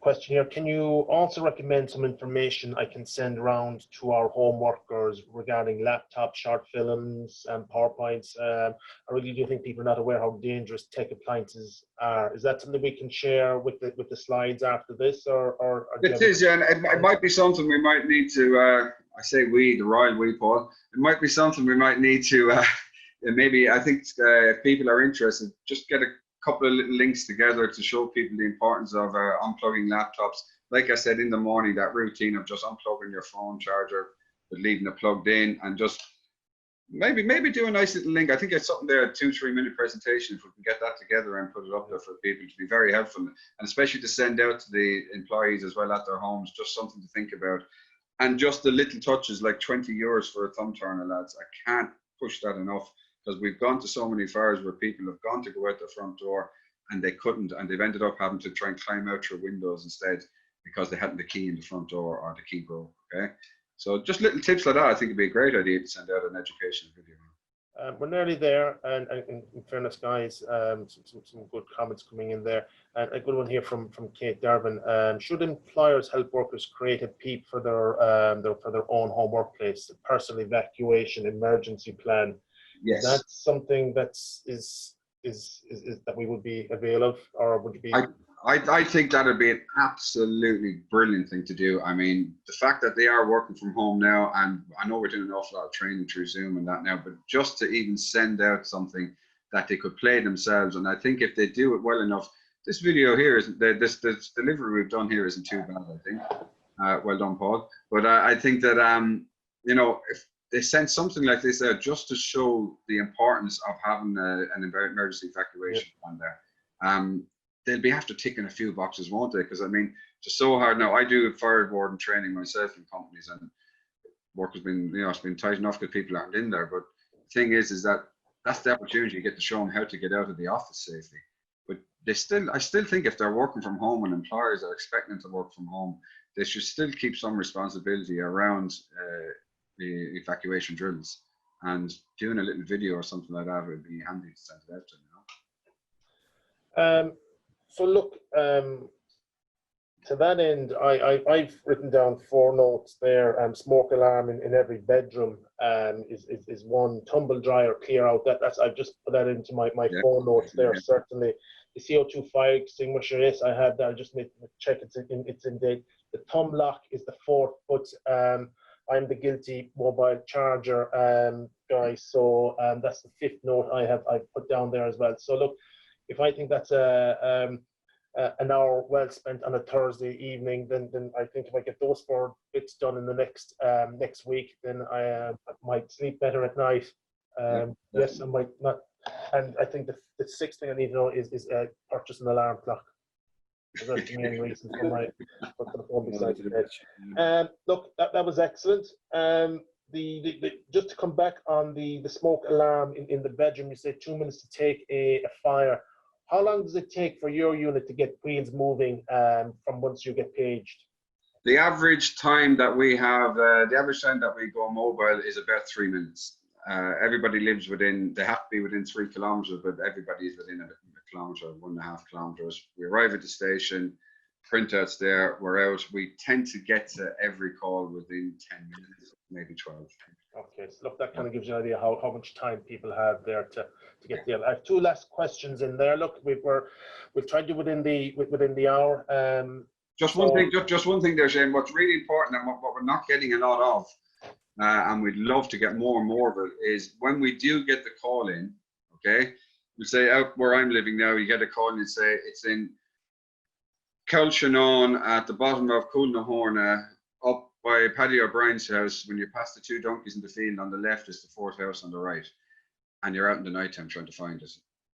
Question here: can you also recommend some information I can send around to our home workers regarding laptops, short films, and PowerPoints? I really do think people are not aware how dangerous tech appliances are. Is that something we can share with the slides after this, or it is? Yeah, and it might be something we might need to. I say we, the royal we, Paul. It might be something we might need to. Maybe I think if people are interested, just get a couple of little links together to show people the importance of unplugging laptops. Like I said, in the morning, that routine of just unplugging your phone charger, but leaving it plugged in, and just maybe do a nice little link. I think it's something there, a 2-3 minute presentation. If we can get that together and put it up there for people, to be very helpful, and especially to send out to the employees as well at their homes, just something to think about. And just the little touches, like 20 euros for a thumb turner, lads. I can't push that enough, because we've gone to so many fires where people have gone to go out the front door and they couldn't, and they've ended up having to try and climb out through windows instead because they hadn't the key in the front door or the key broke. Okay, so just little tips like that, I think it'd be a great idea to send out an educational video. We're nearly there, and in fairness, guys, some good comments coming in there, and a good one here from Kate Darvin. Should employers help workers create a P.E.E.P for their own home workplace, a personal evacuation emergency plan? Yes. That's something is that we would be avail of, or would you be? I think that'd be an absolutely brilliant thing to do. I mean, the fact that they are working from home now, and I know we're doing an awful lot of training through Zoom and that now, but just to even send out something that they could play themselves, and I think if they do it well enough, this video here isn't this delivery we've done here isn't too bad. I think. Well done, Paul. But I think that if they sent something like this out just to show the importance of having an emergency evacuation plan there. They'll be after ticking a few boxes, won't they? Because I mean, it's so hard now. I do fire warden training myself in companies, and work has been, it's been tight enough because people aren't in there. But the thing is that that's the opportunity you get to show them how to get out of the office safely. But I still think if they're working from home and employers are expecting them to work from home, they should still keep some responsibility around the evacuation drills, and doing a little video or something like that would be handy to send it out to them. So look, to that end, I've written down 4 notes there. Smoke alarm in every bedroom is one. Tumble dryer, clear out. That's I've just put that into my 4 notes there. Certainly, the CO2 fire extinguisher. Yes, I had that. I just need to check it's in date. The thumb lock is the 4th, but I'm the guilty mobile charger guy. So that's the 5th note I put down there as well. So look, if I think that's an hour well spent on a Thursday evening, then I think if I get those 4 bits done in the next week, then I might sleep better at night. Yes, I might not. And I think the 6th thing I need to know is purchase an alarm clock. That's the main reason for the phone beside the bed. Look, that was excellent. Just to come back on the smoke alarm in the bedroom, you said 2 minutes to take a fire. How long does it take for your unit to get wheels moving from once you get paged? The average time that we have, the average time that we go mobile is about 3 minutes. Everybody lives within, they have to be within 3 kilometers, but everybody is within a kilometer, 1.5 kilometers. We arrive at the station, printouts there, we're out. We tend to get to every call within 10 minutes, maybe 12. Okay, so look, that kind of gives you an idea how much time people have there to get there. I have 2 last questions in there. Look, we've tried to within the hour. Just one thing there, Shane. What's really important and what we're not getting a lot of, and we'd love to get more and more of it, is when we do get the call in. Okay, we say out where I'm living now, you get a call and say it's in Culshanon at the bottom of Coolnahorna, up by Paddy O'Brien's house. When you pass the 2 donkeys in the field, on the left is the 4th house on the right, and you're out in the night time trying to find it.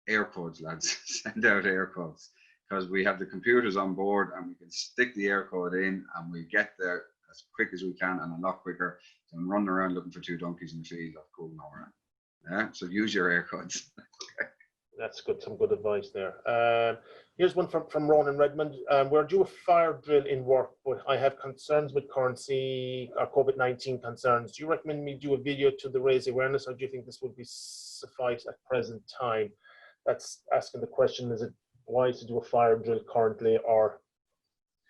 Air codes, lads. Send out air codes, because we have the computers on board and we can stick the air code in and we get there as quick as we can, and a lot quicker than running around looking for 2 donkeys in the field of Coolnahorna. Yeah, so use your air codes. Okay. That's good. Some good advice there. Here's one from Ronan Redmond. We're due a fire drill in work, but I have concerns with currency or COVID-19 concerns. Do you recommend me do a video to raise awareness, or do you think this would be suffice at present time? That's asking the question: is it wise to do a fire drill currently, or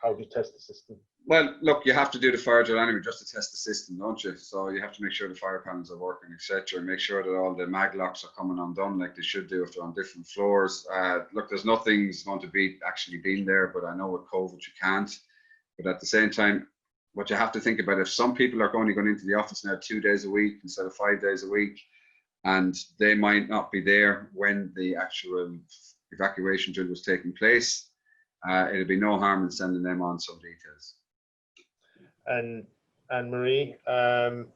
how do you test the system? Well, look, you have to do the fire drill anyway just to test the system, don't you? So you have to make sure the fire panels are working, etc. Make sure that all the mag locks are coming undone like they should do if they're on different floors. Look, there's nothing's going to beat actually being there, but I know with COVID you can't. But at the same time, what you have to think about, if some people are only going into the office now 2 days a week instead of 5 days a week, and they might not be there when the actual evacuation drill was taking place, it'll be no harm in sending them on some details. And Anne-Marie,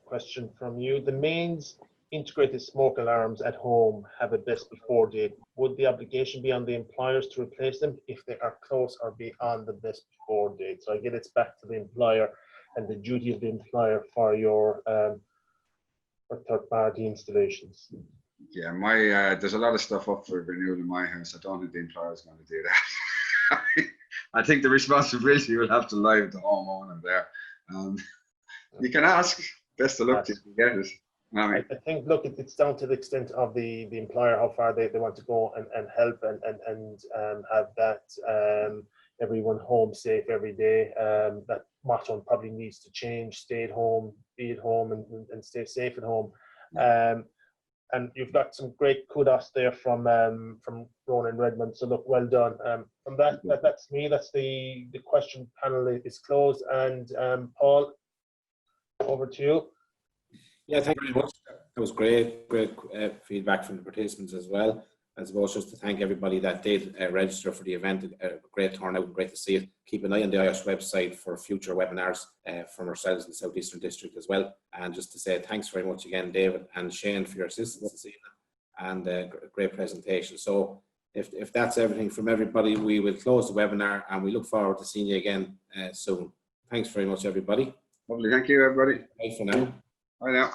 question from you. The mains integrated smoke alarms at home have a best before date. Would the obligation be on the employers to replace them if they are close or beyond the best before date? So again, it's back to the employer and the duty of the employer for your third-party installations. Yeah, there's a lot of stuff up for renewal in my house. I don't think the employer is going to do that. I think the responsibility will have to lie with the homeowner there. You can ask. Best of luck if you get it. I think, look, it's down to the extent of the employer, how far they want to go and help and have that everyone home safe every day. That motto probably needs to change. Stay at home, be at home, and stay safe at home. And you've got some great kudos there from Ronan Redmond. So look, well done. From that's me. That's the question panel is closed. And Paul, over to you. Yeah, thank you very much. That was great feedback from the participants as well. I suppose just to thank everybody that did register for the event. Great turnout and great to see it. Keep an eye on the IOSH website for future webinars from ourselves in the South Eastern District as well. And just to say thanks very much again, David and Shane, for your assistance this evening, and great presentation. So if that's everything from everybody, we will close the webinar and we look forward to seeing you again soon. Thanks very much, everybody. Lovely. Thank you, everybody. Bye for now. Bye now.